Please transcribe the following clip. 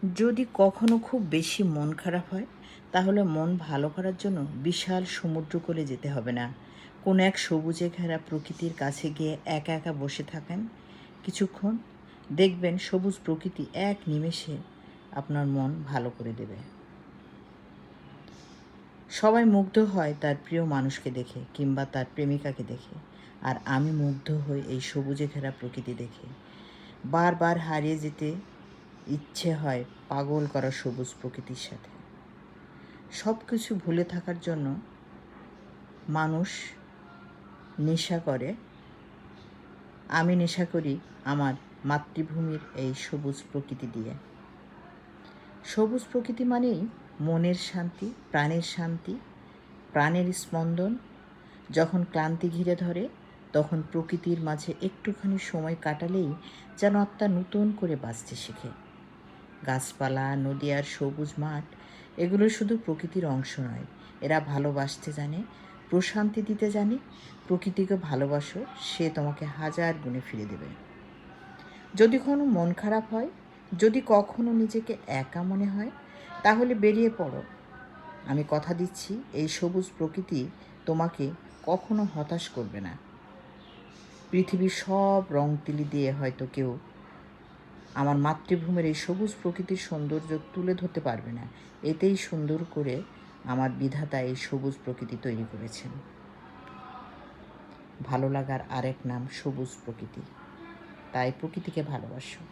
যদি কখনো খুব বেশি মন খারাপ হয়, তাহলে মন ভালো করার জন্য বিশাল সমুদ্র কোলে যেতে হবে না। কোনো এক সবুজে ঘেরা প্রকৃতির কাছে গিয়ে একা একা বসে থাকেন কিছুক্ষণ, দেখবেন সবুজ প্রকৃতি এক নিমেষে আপনার মন ভালো করে দেবে। সবাই মুগ্ধ হয় তার প্রিয় মানুষকে দেখে কিংবা তার প্রেমিকাকে দেখে, আর আমি মুগ্ধ হই এই সবুজে ঘেরা প্রকৃতি দেখে। বারবার হারিয়ে যেতে ইচ্ছে হয় পাগল করা সবুজ প্রকৃতির সাথে। সব কিছু ভুলে থাকার জন্য মানুষ নেশা করে। আমি নেশা করি আমার মাতৃভূমির এই সবুজ প্রকৃতি দিয়ে। সবুজ প্রকৃতি মানেই মনের শান্তি, প্রাণের শান্তি, প্রাণের স্পন্দন। যখন ক্লান্তি ঘিরে ধরে, তখন প্রকৃতির মাঝে একটুখানি সময় কাটালেই যেন আত্মা নতুন করে বাঁচতে শেখে। গাছপালা, নদী আর সবুজ মাঠ, এগুলো শুধু প্রকৃতির অংশ নয়, এরা ভালোবাসতে জানে, প্রশান্তি দিতে জানে। প্রকৃতিকে ভালোবাসো, সে তোমাকে হাজার গুণে ফিরে দেবে। যদি কোনো মন খারাপ হয়, যদি কখনো নিজেকে একা মনে হয়, তাহলে বেরিয়ে পড়ো। আমি কথা দিচ্ছি, এই সবুজ প্রকৃতি তোমাকে কখনো হতাশ করবে না। পৃথিবীর সব রং তুলি দিয়ে হয়তো কেউ আমার মাতৃভূমির এই সবুজ প্রকৃতির সৌন্দর্য তুলে ধরতে পারবে না। এতেই সুন্দর করে আমার বিধাতা এই সবুজ প্রকৃতি তৈরি করেছেন। ভালো লাগার আরেক নাম সবুজ প্রকৃতি। তাই প্রকৃতিকে ভালোবাসো।